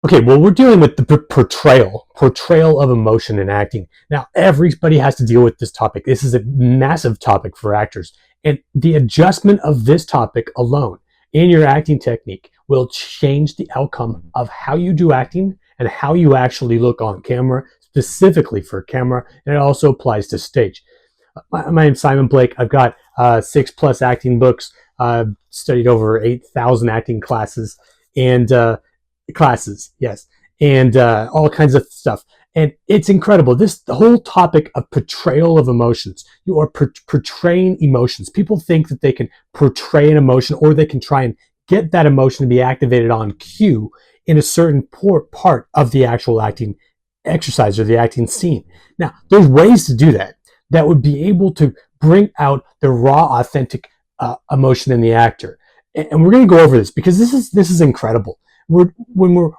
Okay, well, we're dealing with the portrayal of emotion in acting. Now, everybody has to deal with this topic. This is a massive topic for actors. And the adjustment of this topic alone in your acting technique will change the outcome of how you do acting and how you actually look on camera, specifically for camera. And it also applies to stage. My name's Simon Blake. I've got 6+ acting books. I've studied over 8,000 acting classes. And classes, yes, and all kinds of stuff. And it's incredible. The whole topic of portrayal of emotions. You are portraying emotions. People think that they can portray an emotion, or they can try and get that emotion to be activated on cue in a certain part of the actual acting exercise or the acting scene. Now, there's ways to do that that would be able to bring out the raw, authentic emotion in the actor. And we're going to go over this because this is incredible. When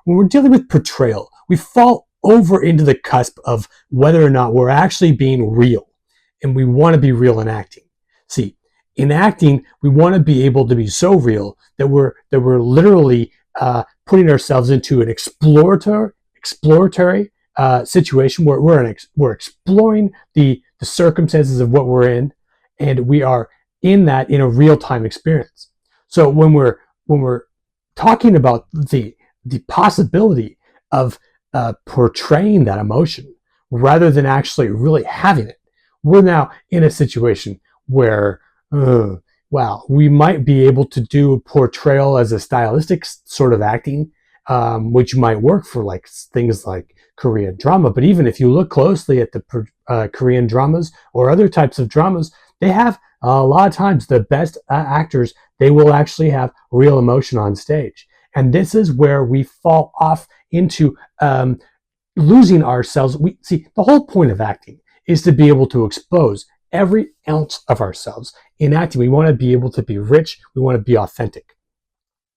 we're dealing with portrayal, we fall over into the cusp of whether or not we're actually being real, and we want to be real in acting. See, in acting, we want to be able to be so real that we're literally putting ourselves into an exploratory situation where we're exploring the circumstances of what we're in, and we are in that in a real time experience. So when we're talking about the possibility of portraying that emotion rather than actually really having it, we're now in a situation where, wow, we might be able to do a portrayal as a stylistic sort of acting, which might work for like things like Korean drama. But even if you look closely at the Korean dramas or other types of dramas, they have a lot of times the best actors, they will actually have real emotion on stage. And this is where we fall off into losing ourselves. We see, the whole point of acting is to be able to expose every ounce of ourselves. In acting, we want to be able to be rich. We want to be authentic.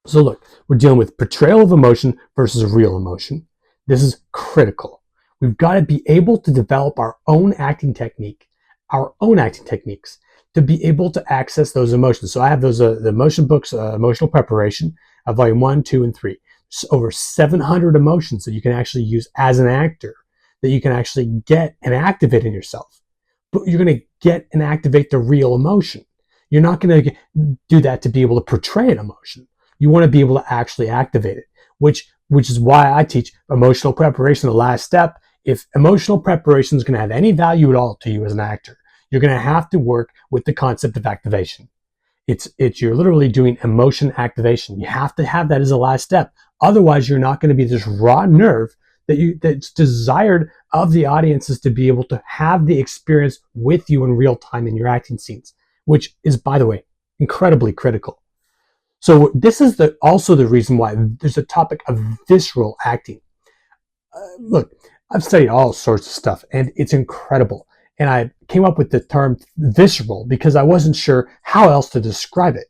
So look, we're dealing with portrayal of emotion versus real emotion. This is critical. We've got to be able to develop our own acting techniques to be able to access those emotions. So I have those the emotion books, Emotional Preparation, volume 1, 2, and 3. There's over 700 emotions that you can actually use as an actor, that you can actually get and activate in yourself. But you're going to get and activate the real emotion. You're not going to do that to be able to portray an emotion. You want to be able to actually activate it, which is why I teach emotional preparation, the last step. If emotional preparation is going to have any value at all to you as an actor, you're going to have to work with the concept of activation. You're literally doing emotion activation. You have to have that as a last step. Otherwise, you're not going to be this raw nerve that's desired of the audiences to be able to have the experience with you in real time in your acting scenes, which is, by the way, incredibly critical. So this is also the reason why there's a topic of visceral acting. Look, I've studied all sorts of stuff, and it's incredible. And I came up with the term visceral because I wasn't sure how else to describe it.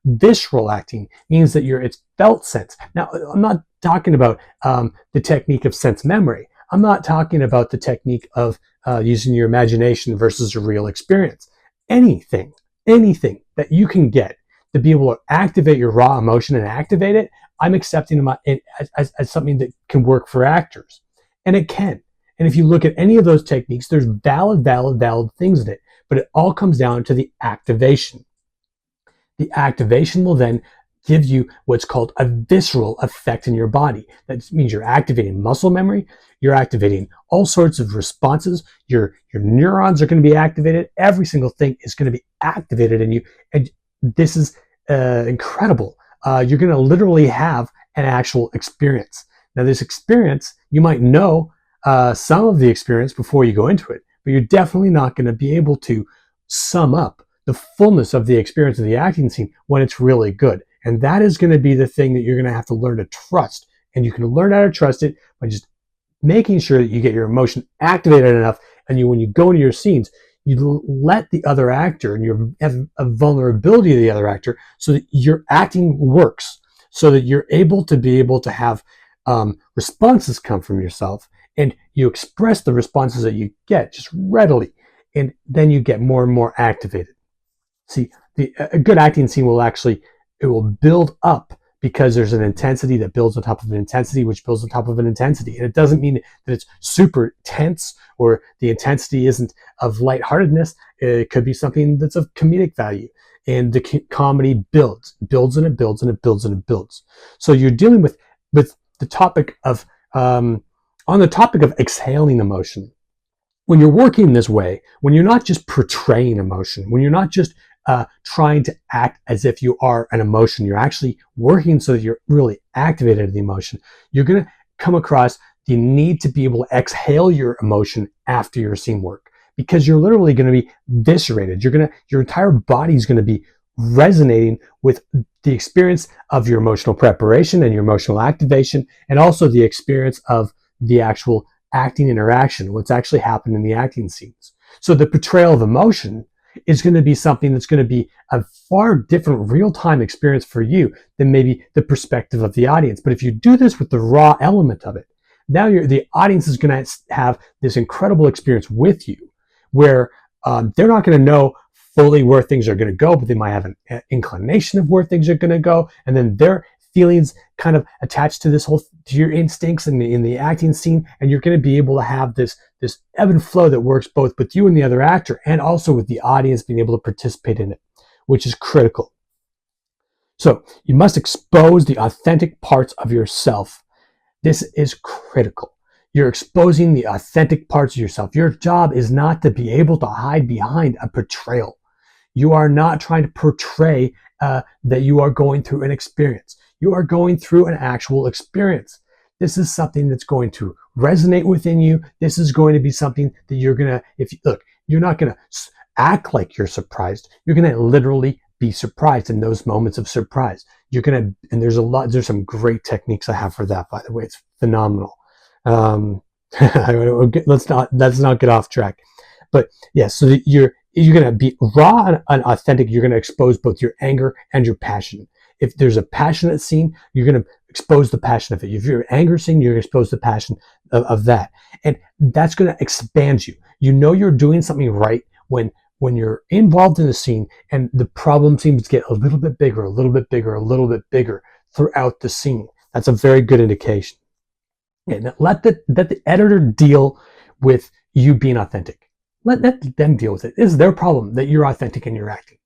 Visceral acting means that it's felt sense. Now, I'm not talking about the technique of sense memory. I'm not talking about the technique of using your imagination versus a real experience. Anything that you can get to be able to activate your raw emotion and activate it, I'm accepting it as something that can work for actors. And it can. And if you look at any of those techniques, there's valid things in it, but it all comes down to the activation. The activation will then give you what's called a visceral effect in your body. That means you're activating muscle memory, you're activating all sorts of responses, your neurons are going to be activated, every single thing is going to be activated in you, and this is incredible. You're going to literally have an actual experience. Now, this experience, you might know some of the experience before you go into it, but you're definitely not going to be able to sum up the fullness of the experience of the acting scene when it's really good. And that is going to be the thing that you're going to have to learn to trust. And you can learn how to trust it by just making sure that you get your emotion activated enough. And when you go into your scenes, you let the other actor, and you have a vulnerability of the other actor so that your acting works, so that you're able to have responses come from yourself, and you express the responses that you get just readily, and then you get more and more activated. See, a good acting scene will build up because there's an intensity that builds on top of an intensity, which builds on top of an intensity. And it doesn't mean that it's super tense or the intensity isn't of lightheartedness. It could be something that's of comedic value. And the comedy builds and it builds and it builds and it builds. So you're dealing with the topic of, on the topic of exhaling emotion. When you're working this way, when you're not just portraying emotion, when you're not just trying to act as if you are an emotion, you're actually working so that you're really activated in the emotion, you're going to come across the need to be able to exhale your emotion after your scene work, because you're literally going to be viscerated. Your entire body is going to be resonating with the experience of your emotional preparation and your emotional activation, and also the experience of the actual acting interaction, what's actually happened in the acting scenes. So the portrayal of emotion is going to be something that's going to be a far different real-time experience for you than maybe the perspective of the audience. But if you do this with the raw element of it, now the audience is going to have this incredible experience with you, where they're not going to know fully where things are going to go, but they might have an inclination of where things are going to go, and then their feelings kind of attached to to your instincts in the acting scene, and you're going to be able to have this ebb and flow that works both with you and the other actor, and also with the audience being able to participate in it, which is critical. So you must expose the authentic parts of yourself. This is critical. You're exposing the authentic parts of yourself. Your job is not to be able to hide behind a portrayal. You are not trying to portray that you are going through an experience. You are going through an actual experience. This is something that's going to resonate within you. This is going to be something that you're going to, you're not going to act like you're surprised. You're going to literally be surprised in those moments of surprise. And there's some great techniques I have for that, by the way. It's phenomenal. Let's not get off track. But yeah, so you're going to be raw and authentic. You're going to expose both your anger and your passion. If there's a passionate scene, you're going to expose the passion of it. If you're an anger scene, you're going to expose the passion of that. And that's going to expand you. You know you're doing something right when you're involved in the scene and the problem seems to get a little bit bigger, a little bit bigger, a little bit bigger throughout the scene. That's a very good indication. And let the editor deal with you being authentic. Let them deal with it. It's their problem that you're authentic and you're acting.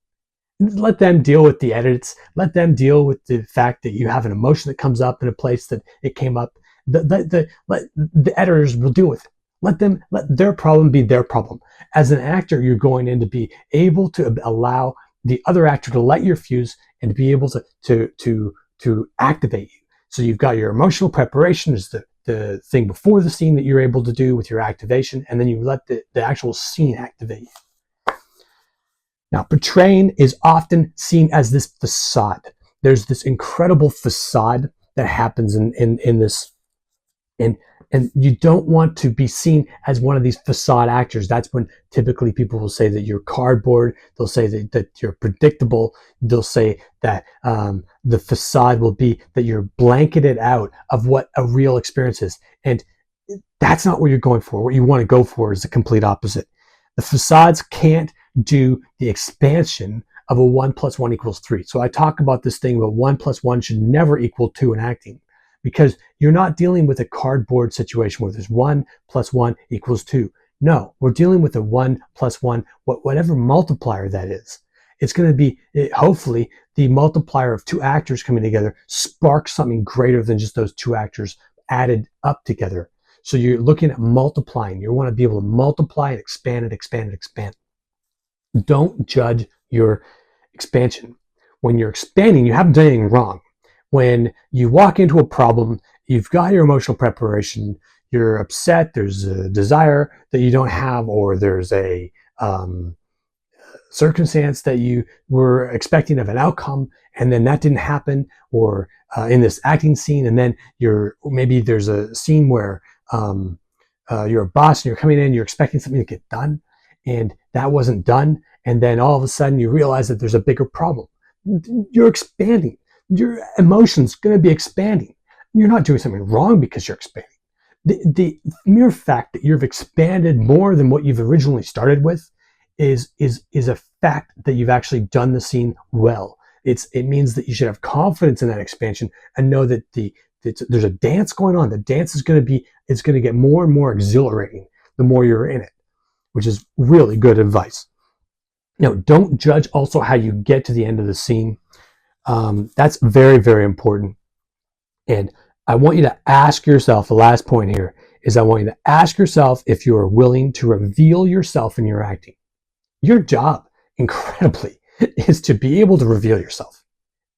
Let them deal with the edits. Let them deal with the fact that you have an emotion that comes up in a place that it came up. The editors will deal with it. Let their problem be their problem. As an actor, you're going in to be able to allow the other actor to light your fuse and to be able to activate you. So you've got your emotional preparation is the thing before the scene that you're able to do with your activation, and then you let the actual scene activate you. Now, portraying is often seen as this facade. There's this incredible facade that happens in this, and you don't want to be seen as one of these facade actors. That's when typically people will say that you're cardboard. They'll say that you're predictable. They'll say that the facade will be that you're blanketed out of what a real experience is. And that's not what you're going for. What you want to go for is the complete opposite. The facades can't do the expansion of a 1 + 1 = 3. So I talk about this thing about 1 + 1 should never equal 2 in acting, because you're not dealing with a cardboard situation where there's 1 + 1 = 2. No, we're dealing with a 1 + 1, whatever multiplier that is. It's going to be, hopefully, the multiplier of two actors coming together sparks something greater than just those two actors added up together. So you're looking at multiplying. You want to be able to multiply and expand and expand and expand. Don't judge your expansion. When you're expanding, you haven't done anything wrong. When you walk into a problem, you've got your emotional preparation, you're upset, there's a desire that you don't have, or there's a circumstance that you were expecting of an outcome, and then that didn't happen, or in this acting scene, and then maybe there's a scene where you're a boss and you're coming in, you're expecting something to get done, and that wasn't done, and then all of a sudden you realize that there's a bigger problem. You're expanding. Your emotion's going to be expanding. You're not doing something wrong because you're expanding. The mere fact that you've expanded more than what you've originally started with is a fact that you've actually done the scene well. It means that you should have confidence in that expansion and know that there's a dance going on. The dance is going to get more and more exhilarating the more you're in it, which is really good advice. Now, don't judge also how you get to the end of the scene. That's very, very important. And I want you to ask yourself, the last point here is I want you to ask yourself if you are willing to reveal yourself in your acting. Your job, incredibly, is to be able to reveal yourself.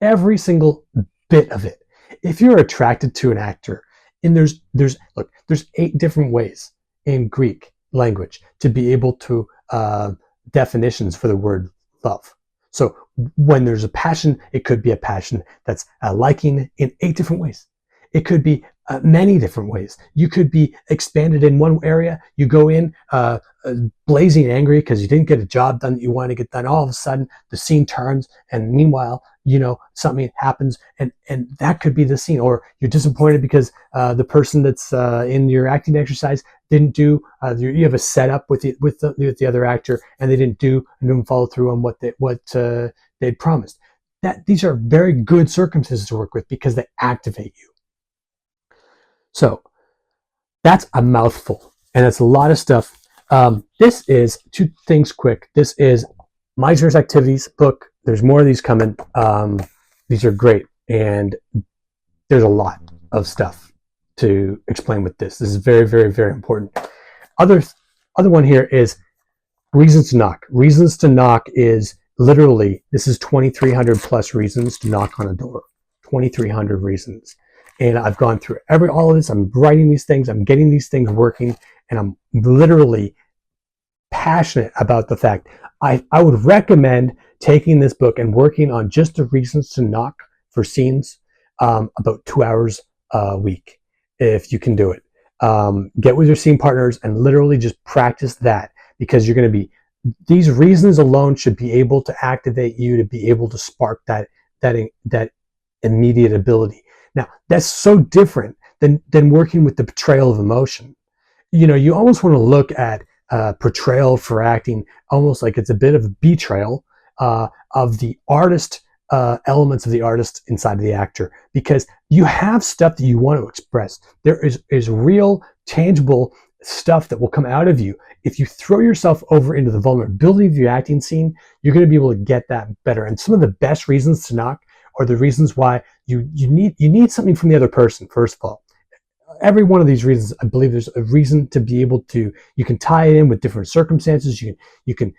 Every single bit of it. If you're attracted to an actor, and there's 8 different ways in Greek language to be able to definitions for the word love. So when there's a passion, it could be a passion that's a liking in 8 different ways. It could be many different ways. You could be expanded in one area. You go in blazing angry because you didn't get a job done that you wanted to get done. All of a sudden, the scene turns, and meanwhile, something happens, and that could be the scene. Or you're disappointed because the person that's in your acting exercise didn't do. You have a setup with the other actor, and they didn't follow through on what they'd promised. These are very good circumstances to work with because they activate you. So that's a mouthful, and it's a lot of stuff. This is 2 things quick. This is My Serious Activities book. There's more of these coming. These are great, and there's a lot of stuff to explain with this. This is very, very, very important. Other one here is Reasons to Knock. Reasons to Knock is literally, this is 2,300 plus reasons to knock on a door. 2,300 reasons. And I've gone through all of this. I'm writing these things. I'm getting these things working. And I'm literally passionate about the fact I would recommend taking this book and working on just the reasons to knock for scenes about 2 hours a week, if you can do it. Get with your scene partners and literally just practice that, because you're going to be, these reasons alone should be able to activate you to be able to spark that immediate ability. Now, that's so different than working with the portrayal of emotion. You almost want to look at portrayal for acting almost like it's a bit of a betrayal of the artist, elements of the artist inside of the actor, because you have stuff that you want to express. There is real, tangible stuff that will come out of you. If you throw yourself over into the vulnerability of your acting scene, you're going to be able to get that better. And some of the best reasons to knock are the reasons why you need something from the other person. First of all, every one of these reasons, I believe there's a reason to be able to, you can tie it in with different circumstances. You can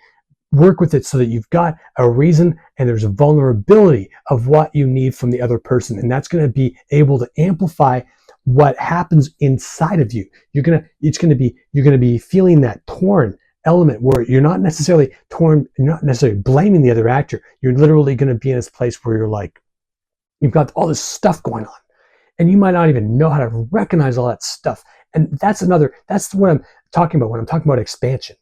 work with it so that you've got a reason and there's a vulnerability of what you need from the other person. And that's going to be able to amplify what happens inside of you. You're going to be feeling that torn element where you're not necessarily torn, you're not necessarily blaming the other actor. You're literally going to be in this place where you're like, you've got all this stuff going on, and you might not even know how to recognize all that stuff. And that's what I'm talking about when I'm talking about expansion.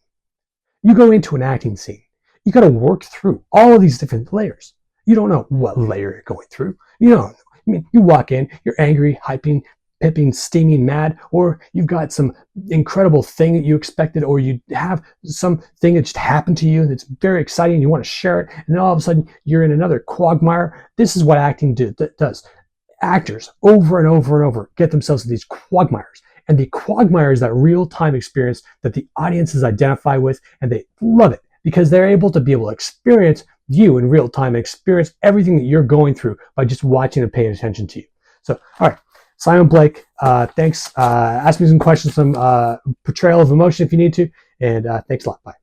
You go into an acting scene, you got to work through all of these different layers. You don't know what layer you're going through. You don't know. I mean, you walk in, you're angry, hyping, pipping, steaming, mad, or you've got some incredible thing that you expected, or you have something that just happened to you that's very exciting, you want to share it, and then all of a sudden you're in another quagmire. This is what acting does. Actors over and over and over get themselves in these quagmires, and the quagmire is that real-time experience that the audiences identify with, and they love it because they're able to experience you in real time and experience everything that you're going through by just watching and paying attention to you. So, all right. Simon Blake, thanks. Ask me some questions, some portrayal of emotion if you need to, and thanks a lot. Bye.